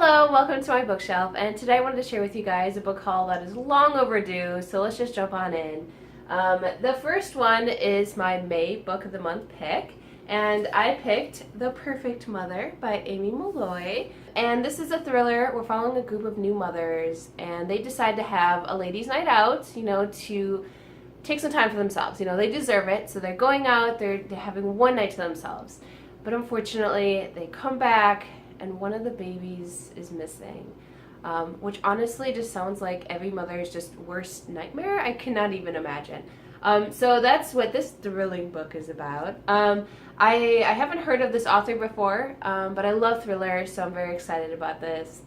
Hello, welcome to my bookshelf, and today I wanted to share with you guys a book haul that is long overdue, so let's just jump on in. The first one is my May Book of the Month pick, and I picked The Perfect Mother by Amy Molloy. And this is a thriller. We're following a group of new mothers, and they decide to have a ladies' night out, to take some time for themselves. They deserve it, so they're going out, they're having one night to themselves. But unfortunately, they come back, and one of the babies is missing, which honestly just sounds like every mother's just worst nightmare. I cannot even imagine. So that's what this thrilling book is about. I haven't heard of this author before, but I love thrillers, so I'm very excited about this.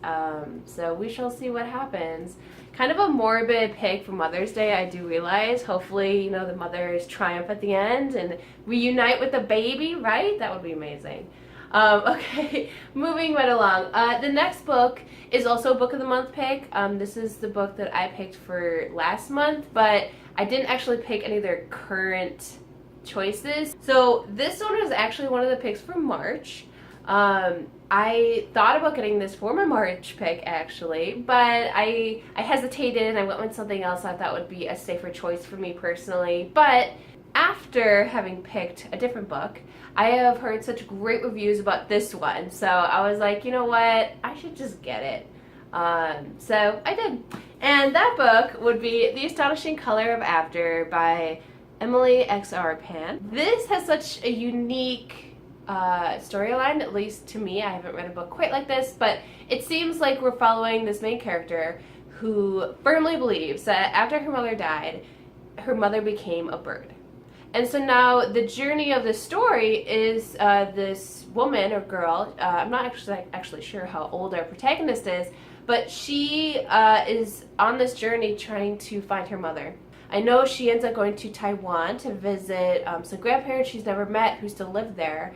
So we shall see what happens. Kind of a morbid pick for Mother's Day, I do realize. Hopefully, the mothers triumph at the end and reunite with the baby, right? That would be amazing. Okay, moving right along. The next book is also a Book of the Month pick. This is the book that I picked for last month, but I didn't actually pick any of their current choices. So this one is actually one of the picks for March. I thought about getting this for my March pick actually, but I hesitated and I went with something else I thought would be a safer choice for me personally. But after having picked a different book, I have heard such great reviews about this one, so I was like, you know what, I should just get it. So I did. And that book would be The Astonishing Color of After by Emily X.R. Pan. This has such a unique storyline, at least to me. I haven't read a book quite like this, but it seems like we're following this main character who firmly believes that after her mother died, her mother became a bird. And so now the journey of the story is this woman or girl, I'm not actually sure how old our protagonist is, but she is on this journey trying to find her mother. I know she ends up going to Taiwan to visit some grandparents she's never met who still live there.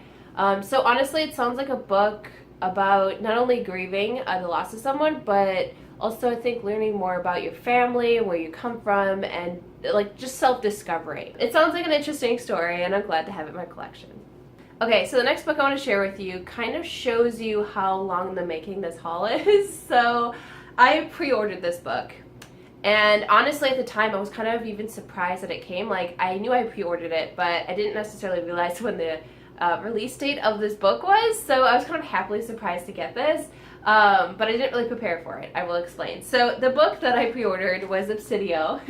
So honestly, it sounds like a book about not only grieving the loss of someone, but also I think learning more about your family, where you come from, and just self-discovery. It sounds like an interesting story, and I'm glad to have it in my collection. Okay, so the next book I want to share with you kind of shows you how long in the making this haul is. So I pre-ordered this book, and honestly at the time I was kind of even surprised that it came. I knew I pre-ordered it, but I didn't necessarily realize when the release date of this book was, so I was kind of happily surprised to get this. But I didn't really prepare for it. I will explain. So the book that I pre-ordered was Obsidian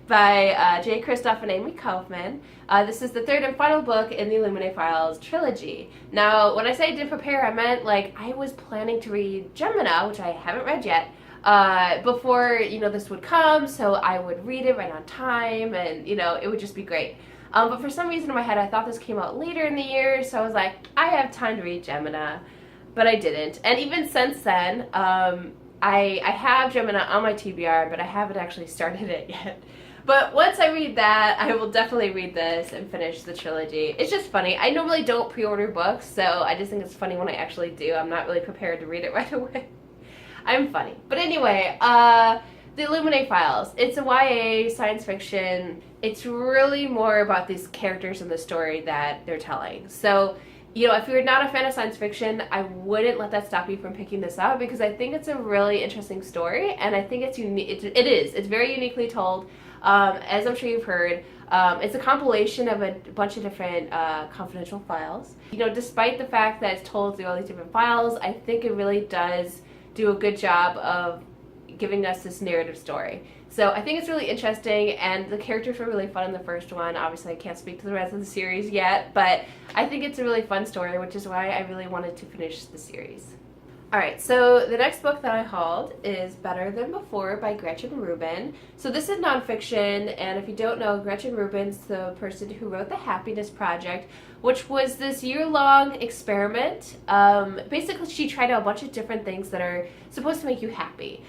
by J. Kristoff and Amy Kaufman. This is the third and final book in the Illuminae Files trilogy. Now, when I say I didn't prepare, I meant I was planning to read Gemina, which I haven't read yet, before this would come, so I would read it right on time, and it would just be great. But for some reason in my head, I thought this came out later in the year, so I was like, I have time to read Gemina. But I didn't. And even since then, I have Gemina on my TBR, but I haven't actually started it yet. But once I read that, I will definitely read this and finish the trilogy. It's just funny. I normally don't pre-order books, so I just think it's funny when I actually do. I'm not really prepared to read it right away. I'm funny. But anyway, the Illuminae Files. It's a YA science fiction. It's really more about these characters in the story that they're telling. So if you're not a fan of science fiction, I wouldn't let that stop you from picking this up, because I think it's a really interesting story, and I think it's unique. It's very uniquely told. As I'm sure you've heard, it's a compilation of a bunch of different confidential files. Despite the fact that it's told through all these different files, I think it really does do a good job of giving us this narrative story. So I think it's really interesting, and the characters were really fun in the first one. Obviously, I can't speak to the rest of the series yet, but I think it's a really fun story, which is why I really wanted to finish the series. Alright, so the next book that I hauled is Better Than Before by Gretchen Rubin. So this is nonfiction, and if you don't know, Gretchen Rubin's the person who wrote The Happiness Project, which was this year-long experiment. Basically, she tried out a bunch of different things that are supposed to make you happy,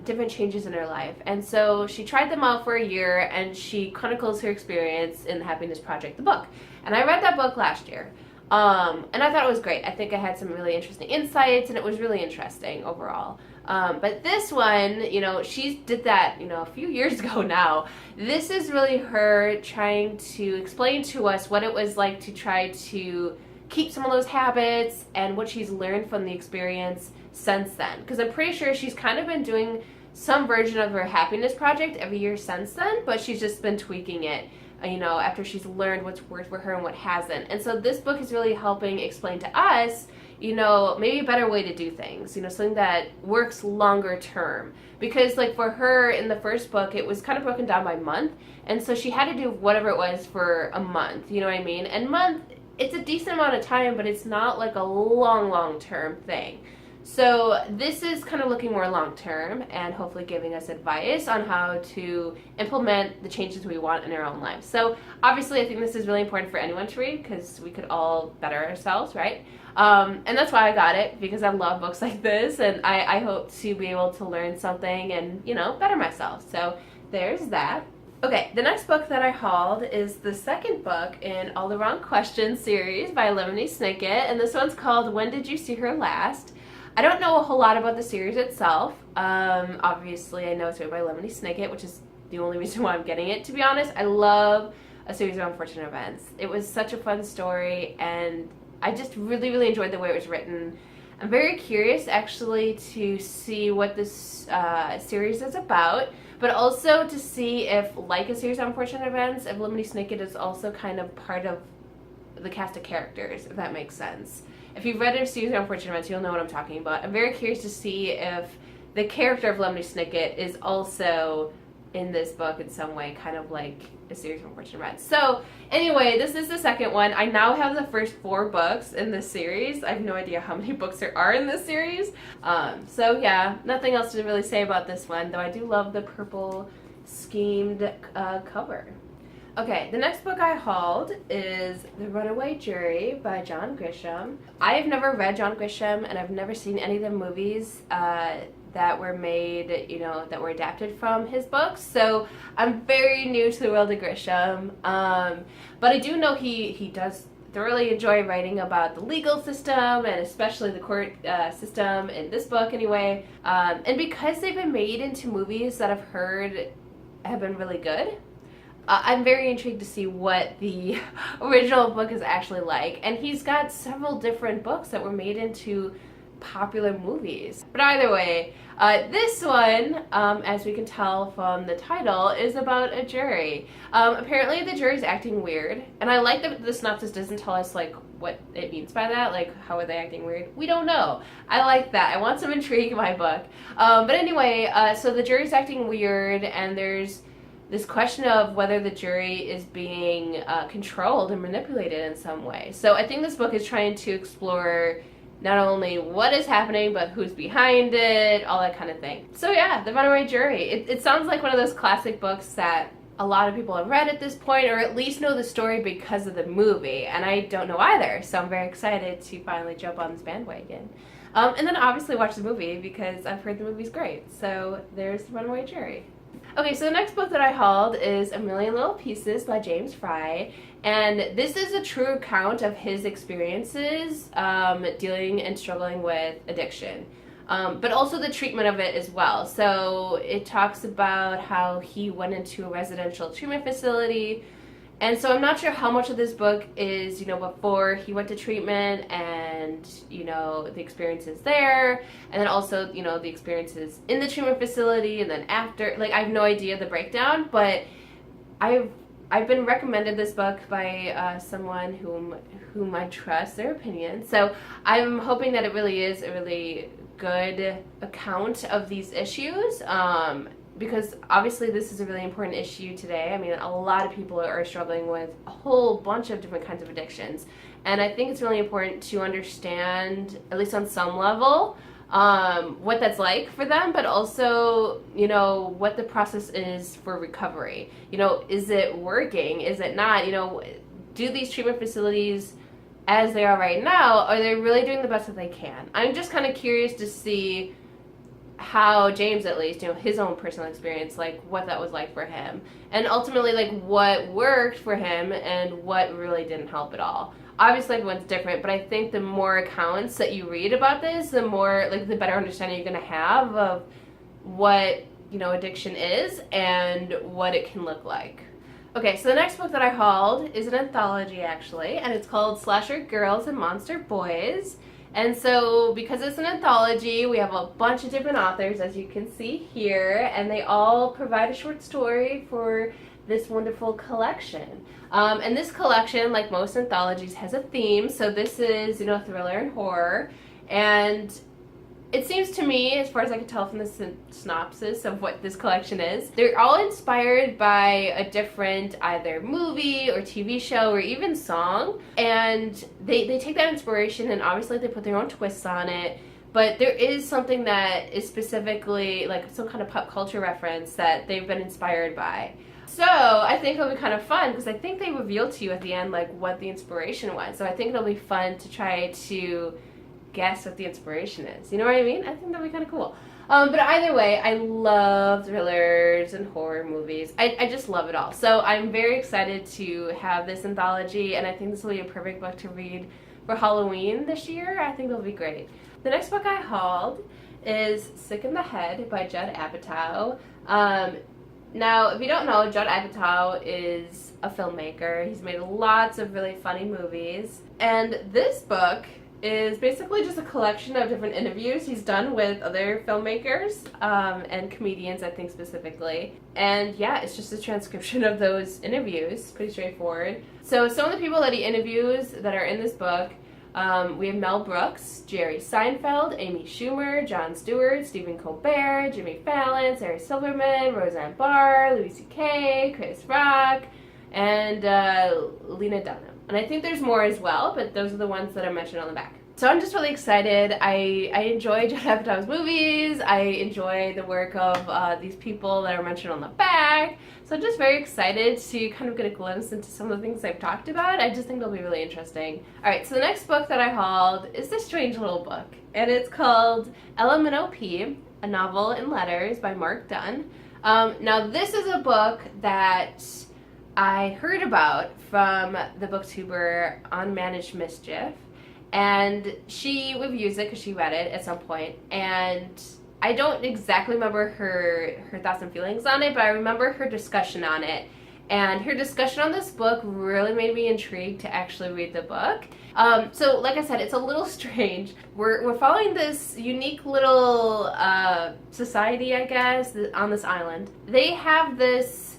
different changes in her life. And so she tried them out for a year, and she chronicles her experience in The Happiness Project, the book. And I read that book last year. And I thought it was great. I think I had some really interesting insights, and it was really interesting overall. But this one, she did that, a few years ago now. This is really her trying to explain to us what it was like to try to keep some of those habits and what she's learned from the experience since then, because I'm pretty sure she's kind of been doing some version of her happiness project every year since then, but she's just been tweaking it, you know, after she's learned what's worked for her and what hasn't. And so this book is really helping explain to us, you know, maybe a better way to do things, you know, something that works longer term. Because like for her in the first book, it was kind of broken down by month, and so she had to do whatever it was for a month, you know what I mean? And month, it's a decent amount of time, but it's not like a long term thing. So this is kind of looking more long term and hopefully giving us advice on how to implement the changes we want in our own lives. So obviously I think this is really important for anyone to read, because we could all better ourselves, right? And that's why I got it, because I love books like this, and I hope to be able to learn something and, you know, better myself. So there's that. Okay, the next book that I hauled is the second book in All the Wrong Questions series by Lemony Snicket, and this one's called When Did You See Her Last? I don't know a whole lot about the series itself. Obviously, I know it's written by Lemony Snicket, which is the only reason why I'm getting it, to be honest. I love a series of unfortunate events. It was such a fun story, and I just really enjoyed the way it was written. I'm very curious, actually, to see what this series is about, but also to see if, like a series of unfortunate events, if Lemony Snicket is also kind of part of the cast of characters, if that makes sense. If you've read a series of unfortunate events, you'll know what I'm talking about. I'm very curious to see if the character of Lemony Snicket is also in this book in some way, kind of like a series of unfortunate events. So anyway, this is the second one. I now have the first 4 books in this series. I have no idea how many books there are in this series. So yeah, nothing else to really say about this one, though I do love the purple schemed cover. Okay, the next book I hauled is The Runaway Jury by John Grisham. I have never read John Grisham, and I've never seen any of the movies that were made, you know, that were adapted from his books. So I'm very new to the world of Grisham. But I do know he does thoroughly enjoy writing about the legal system, and especially the court system in this book anyway. And because they've been made into movies that I've heard have been really good, I'm very intrigued to see what the original book is actually like. And he's got several different books that were made into popular movies. But either way, this one, as we can tell from the title, is about a jury. Apparently the jury's acting weird, and I like that the synopsis doesn't tell us like what it means by that, like how are they acting weird? We don't know. I like that. I want some intrigue in my book. But anyway, so the jury's acting weird, and there's this question of whether the jury is being controlled and manipulated in some way. So I think this book is trying to explore not only what is happening, but who's behind it, all that kind of thing. So yeah, The Runaway Jury. It sounds like one of those classic books that a lot of people have read at this point, or at least know the story because of the movie, and I don't know either, so I'm very excited to finally jump on this bandwagon. And then obviously watch the movie, because I've heard the movie's great. So there's The Runaway Jury. Okay, so the next book that I hauled is A Million Little Pieces by James Fry, and this is a true account of his experiences dealing and struggling with addiction, but also the treatment of it as well. So it talks about how he went into a residential treatment facility, and so I'm not sure how much of this book is, you know, before he went to treatment and, you know, the experiences there, and then also, you know, the experiences in the treatment facility, and then after. Like, I have no idea the breakdown, but I've been recommended this book by someone whom I trust their opinion. So I'm hoping that it really is a really good account of these issues. Because obviously this is a really important issue today. I mean, a lot of people are struggling with a whole bunch of different kinds of addictions. And I think it's really important to understand, at least on some level, what that's like for them, but also, you know, what the process is for recovery. You know, is it working? Is it not? You know, do these treatment facilities, as they are right now, are they really doing the best that they can? I'm just kind of curious to see how James, at least, you know, his own personal experience, like what that was like for him, and ultimately like what worked for him and what really didn't help at all. Obviously everyone's different, but I think the more accounts that you read about this, the more, like, the better understanding you're gonna have of what, you know, addiction is and what it can look like. Okay, so the next book that I hauled is an anthology, actually, and it's called Slasher Girls and Monster Boys. And so because it's an anthology, we have a bunch of different authors, as you can see here, and they all provide a short story for this wonderful collection. And this collection, like most anthologies, has a theme. So this is, thriller and horror. And it seems to me, as far as I can tell from the synopsis of what this collection is, they're all inspired by a different either movie or TV show or even song. And they take that inspiration and obviously they put their own twists on it. But there is something that is specifically like some kind of pop culture reference that they've been inspired by. So I think it'll be kind of fun because I think they reveal to you at the end like what the inspiration was. So I think it'll be fun to try to guess what the inspiration is. You know what I mean? I think that'll be kind of cool. But either way, I love thrillers and horror movies. I just love it all. So I'm very excited to have this anthology, and I think this will be a perfect book to read for Halloween this year. I think it'll be great. The next book I hauled is Sick in the Head by Judd Apatow. Now, if you don't know, Judd Apatow is a filmmaker. He's made lots of really funny movies. And this book is basically just a collection of different interviews he's done with other filmmakers and comedians, I think, specifically. And yeah, it's just a transcription of those interviews. Pretty straightforward. So some of the people that he interviews that are in this book, we have Mel Brooks, Jerry Seinfeld, Amy Schumer, Jon Stewart, Stephen Colbert, Jimmy Fallon, Sarah Silverman, Roseanne Barr, Louis C.K., Chris Rock, and Lena Dunham. And I think there's more as well, but those are the ones that are mentioned on the back. So I'm just really excited. I enjoy Judd Apatow's movies. I enjoy the work of these people that are mentioned on the back. So I'm just very excited to kind of get a glimpse into some of the things I've talked about. I just think they'll be really interesting. Alright, so the next book that I hauled is this strange little book. And it's called LMNOP, A Novel in Letters by Mark Dunn. Now this is a book that I heard about from the booktuber Unmanaged Mischief, and she reviews it because she read it at some point, and I don't exactly remember her thoughts and feelings on it, but I remember her discussion on it, and her discussion on this book really made me intrigued to actually read the book. So like I said, it's a little strange. We're following this unique little society, I guess, on this island. They have this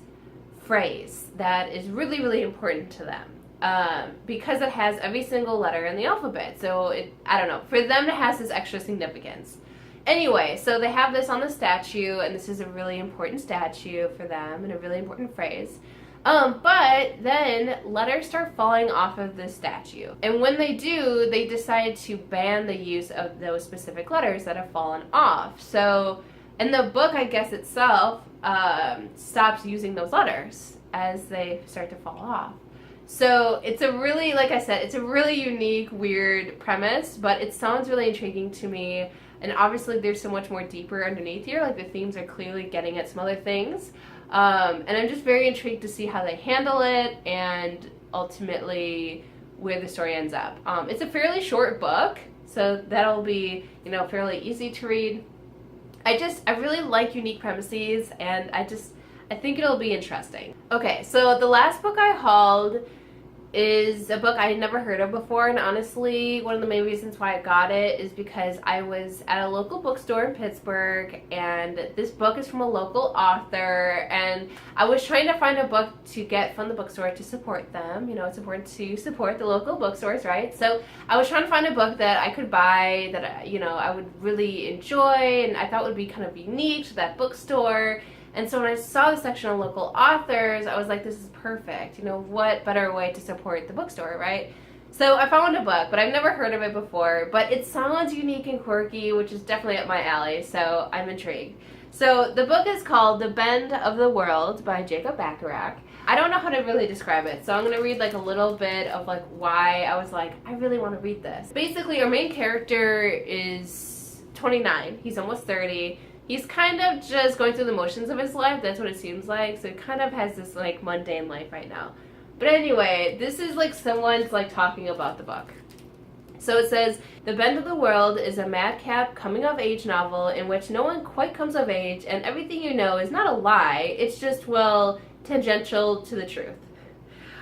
phrase that is really, really important to them because it has every single letter in the alphabet. So I don't know, for them it has this extra significance. Anyway, so they have this on the statue, and this is a really important statue for them and a really important phrase. But then letters start falling off of the statue. And when they do, they decide to ban the use of those specific letters that have fallen off. So in the book, I guess, itself stops using those letters as they start to fall off. So it's a really, like I said, it's a really unique, weird premise, but it sounds really intriguing to me. And obviously there's so much more deeper underneath here, like the themes are clearly getting at some other things. And I'm just very intrigued to see how they handle it and ultimately where the story ends up. It's a fairly short book, so that'll be, fairly easy to read. I really like unique premises, and I think it'll be interesting. Okay, so the last book I hauled is a book I had never heard of before, and honestly, one of the main reasons why I got it is because I was at a local bookstore in Pittsburgh, and this book is from a local author, and I was trying to find a book to get from the bookstore to support them. It's important to support the local bookstores, right? So I was trying to find a book that I could buy that, I would really enjoy, and I thought would be kind of unique to that bookstore. And so when I saw the section on local authors, I was like, this is perfect. What better way to support the bookstore, right? So I found a book, but I've never heard of it before. But it sounds unique and quirky, which is definitely up my alley, so I'm intrigued. So the book is called The Bend of the World by Jacob Bacharach. I don't know how to really describe it, so I'm going to read a little bit of why I was like, I really want to read this. Basically, our main character is 29. He's almost 30. He's kind of just going through the motions of his life. That's what it seems like. So he kind of has this mundane life right now. But anyway, this is someone's talking about the book. So it says, The Bend of the World is a madcap coming-of-age novel in which no one quite comes of age and everything you know is not a lie. It's just, tangential to the truth.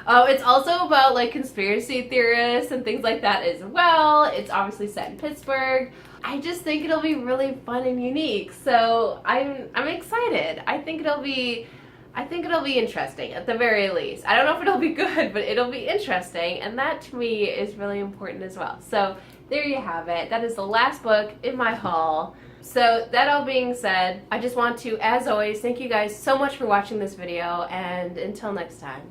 It's also about like conspiracy theorists and things like that as well. It's obviously set in Pittsburgh. I just think it'll be really fun and unique. So I'm excited. I think it'll be interesting at the very least. I don't know if it'll be good, but it'll be interesting, and that to me is really important as well. So there you have it. That is the last book in my haul. So that all being said, I just want to, as always, thank you guys so much for watching this video, and until next time.